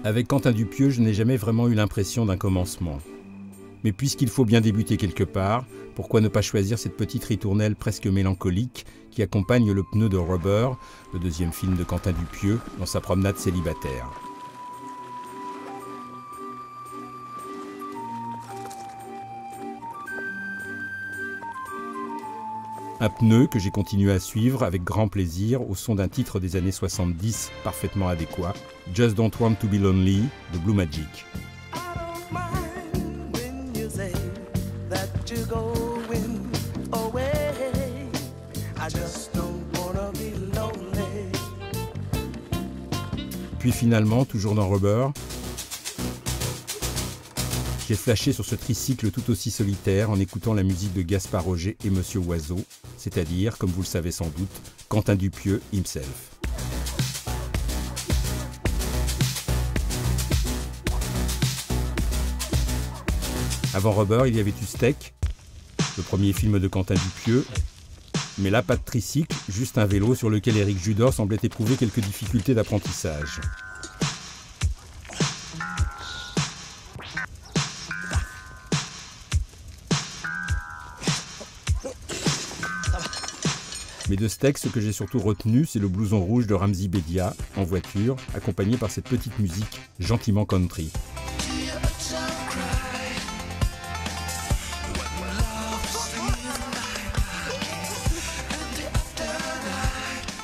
Avec Quentin Dupieux, je n'ai jamais vraiment eu l'impression d'un commencement. Mais puisqu'il faut bien débuter quelque part, pourquoi ne pas choisir cette petite ritournelle presque mélancolique qui accompagne Le pneu de Rubber, le deuxième film de Quentin Dupieux, dans sa promenade célibataire. Un pneu que j'ai continué à suivre avec grand plaisir au son d'un titre des années 70 parfaitement adéquat, Just Don't Want to Be Lonely de Blue Magic. Puis finalement, toujours dans Rubber, j'ai flashé sur ce tricycle tout aussi solitaire en écoutant la musique de Gaspard Roger et Monsieur Oiseau, c'est-à-dire, comme vous le savez sans doute, Quentin Dupieux himself. Avant Rubber, il y avait eu Steak, le premier film de Quentin Dupieux, mais là, pas de tricycle, juste un vélo sur lequel Éric Judor semblait éprouver quelques difficultés d'apprentissage. Mais de Steak, ce que j'ai surtout retenu, c'est le blouson rouge de Ramzy Bedia, en voiture, accompagné par cette petite musique gentiment country.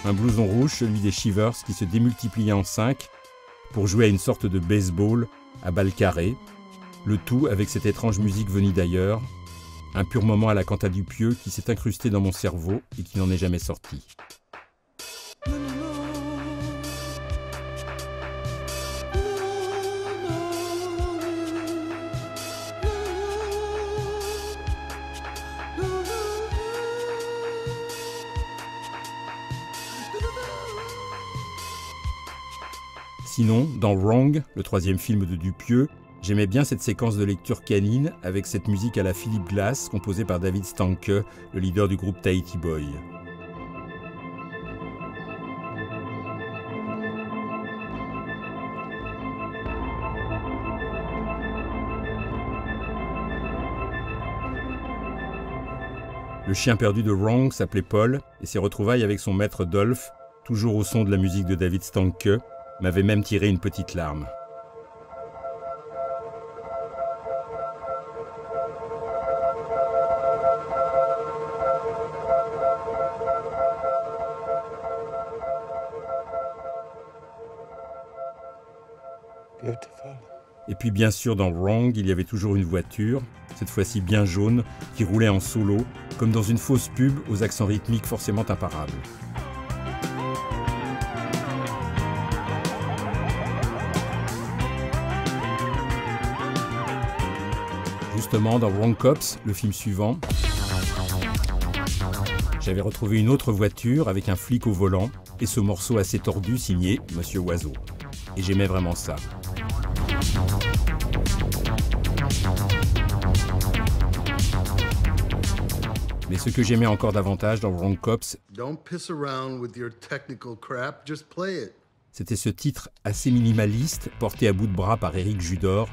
Un blouson rouge, celui des Shivers, qui se démultipliait en 5 pour jouer à une sorte de baseball à balles carrées, le tout avec cette étrange musique venue d'ailleurs, un pur moment à la Quentin Dupieux qui s'est incrusté dans mon cerveau et qui n'en est jamais sorti. Sinon, dans Wrong, le troisième film de Dupieux, j'aimais bien cette séquence de lecture canine avec cette musique à la Philip Glass composée par David Stanke, le leader du groupe Tahiti Boy. Le chien perdu de Wrong s'appelait Paul et ses retrouvailles avec son maître Dolph, toujours au son de la musique de David Stanke, m'avait même tiré une petite larme. Et puis bien sûr dans Wrong, il y avait toujours une voiture, cette fois-ci bien jaune, qui roulait en solo, comme dans une fausse pub aux accents rythmiques forcément imparables. Justement, dans Wrong Cops, le film suivant, j'avais retrouvé une autre voiture avec un flic au volant et ce morceau assez tordu signé Monsieur Oiseau. Et j'aimais vraiment ça. Mais ce que j'aimais encore davantage dans Wrong Cops, c'était ce titre assez minimaliste porté à bout de bras par Éric Judor.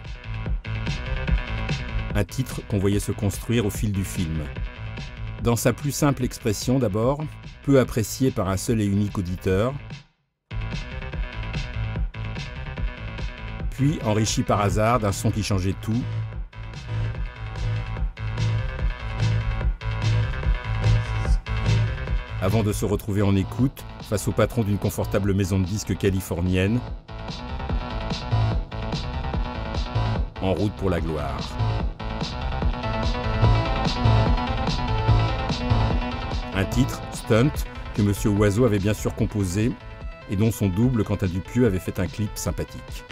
Un titre qu'on voyait se construire au fil du film. Dans sa plus simple expression d'abord, peu apprécié par un seul et unique auditeur, puis enrichi par hasard d'un son qui changeait tout, avant de se retrouver en écoute face au patron d'une confortable maison de disques californienne, en route pour la gloire. Un titre, Stunt, que Monsieur Oiseau avait bien sûr composé et dont son double, Quentin Dupieux, avait fait un clip sympathique.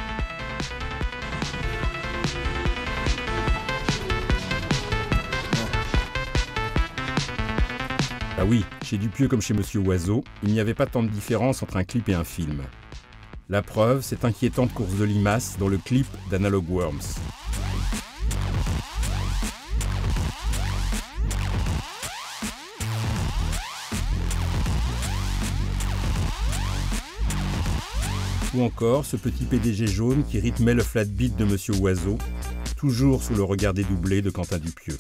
Ah oui, chez Dupieux comme chez Monsieur Oiseau, il n'y avait pas tant de différence entre un clip et un film. La preuve, cette inquiétante course de limaces dans le clip d'Analog Worms. Ou Ou encore ce petit PDG jaune qui rythmait le flat beat de Monsieur Oiseau, toujours sous le regard dédoublé de Quentin Dupieux.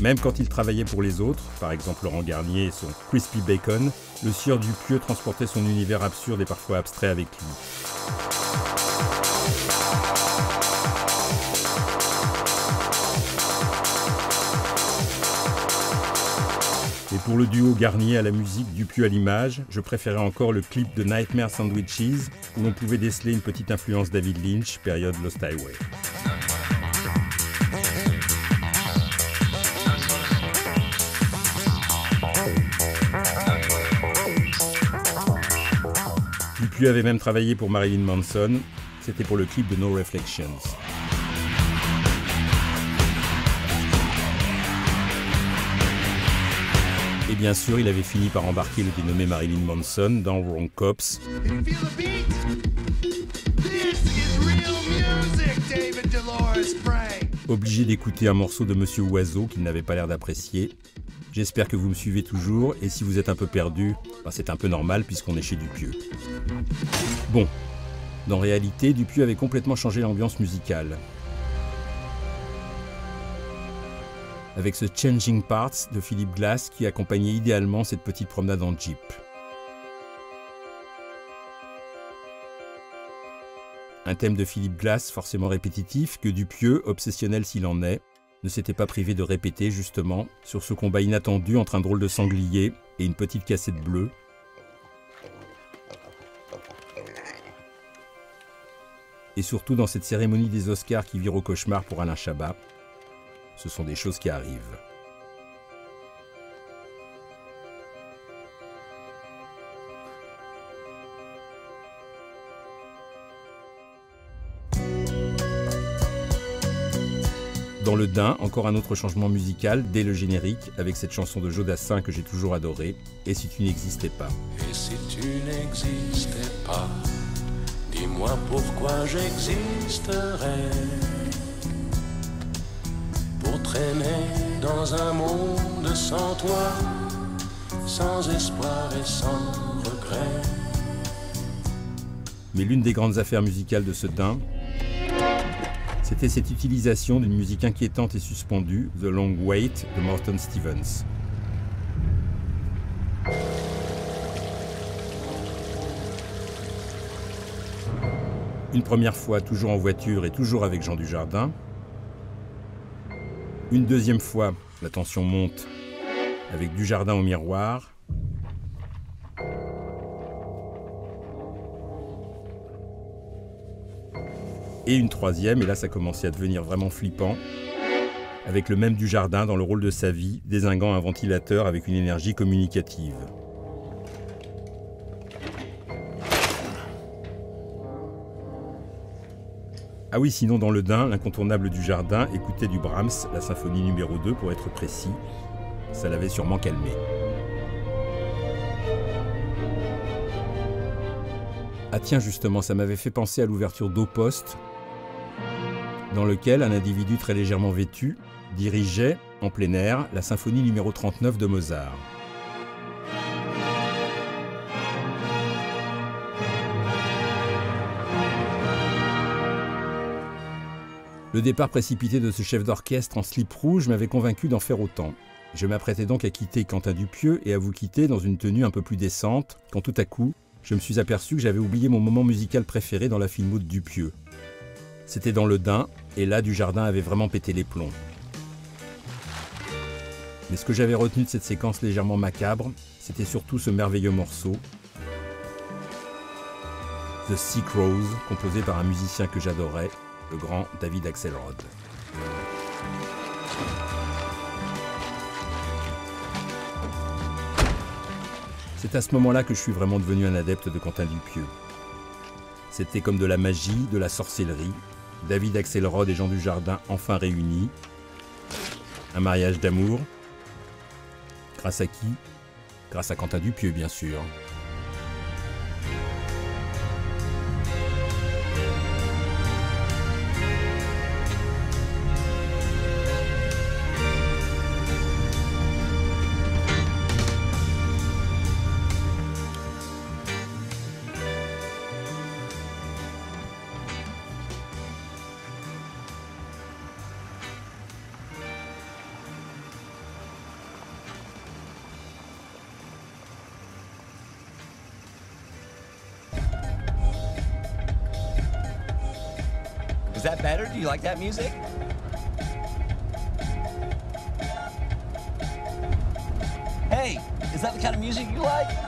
Même quand il travaillait pour les autres, par exemple Laurent Garnier et son Crispy Bacon, le sieur Dupieux transportait son univers absurde et parfois abstrait avec lui. Et pour le duo Garnier à la musique, Dupieux à l'image, je préférais encore le clip de Nightmare Sandwiches, où l'on pouvait déceler une petite influence David Lynch, période Lost Highway. Dupieux avait même travaillé pour Marilyn Manson, c'était pour le clip de No Reflections. Et bien sûr, il avait fini par embarquer le dénommé Marilyn Manson dans Wrong Cops. Obligé d'écouter un morceau de Monsieur Oiseau qu'il n'avait pas l'air d'apprécier. J'espère que vous me suivez toujours, et si vous êtes un peu perdu, c'est un peu normal puisqu'on est chez Dupieux. Bon, dans réalité, Dupieux avait complètement changé l'ambiance musicale. Avec ce Changing Parts de Philip Glass qui accompagnait idéalement cette petite promenade en Jeep. Un thème de Philip Glass forcément répétitif que Dupieux, obsessionnel s'il en est, ne s'était pas privé de répéter justement sur ce combat inattendu entre un drôle de sanglier et une petite cassette bleue. Et surtout dans cette cérémonie des Oscars qui vire au cauchemar pour Alain Chabat. Ce sont des choses qui arrivent. Dans le Dain, encore un autre changement musical dès le générique avec cette chanson de Jodassin que j'ai toujours adorée, Et si tu n'existais pas. Et si tu n'existais pas, dis-moi pourquoi j'existerais. Pour traîner dans un monde sans toi, sans espoir et sans regret. Mais l'une des grandes affaires musicales de ce Dain, c'était cette utilisation d'une musique inquiétante et suspendue, The Long Wait de Morton Stevens. Une première fois, toujours en voiture et toujours avec Jean Dujardin. Une deuxième fois, la tension monte avec Dujardin au miroir. Et une troisième, et là ça commençait à devenir vraiment flippant, avec le même Dujardin dans le rôle de sa vie, dézinguant un ventilateur avec une énergie communicative. Ah oui, sinon dans le Dain, l'incontournable Dujardin écoutait du Brahms, la symphonie numéro 2 pour être précis. Ça l'avait sûrement calmé. Ah tiens, justement, ça m'avait fait penser à l'ouverture d'Au Poste, dans lequel un individu très légèrement vêtu dirigeait, en plein air, la symphonie numéro 39 de Mozart. Le départ précipité de ce chef d'orchestre en slip rouge m'avait convaincu d'en faire autant. Je m'apprêtais donc à quitter Quentin Dupieux et à vous quitter dans une tenue un peu plus décente, quand tout à coup, je me suis aperçu que j'avais oublié mon moment musical préféré dans la filmo de Dupieux. C'était dans le Dain, et là Dujardin avait vraiment pété les plombs. Mais ce que j'avais retenu de cette séquence légèrement macabre, c'était surtout ce merveilleux morceau, The Sea Crows, composé par un musicien que j'adorais, le grand David Axelrod. C'est à ce moment-là que je suis vraiment devenu un adepte de Quentin Dupieux. C'était comme de la magie, de la sorcellerie, David Axelrod et Jean Dujardin enfin réunis, un mariage d'amour, grâce à qui? Grâce à Quentin Dupieux, bien sûr. Is that better? Do you like that music? Hey, is that the kind of music you like?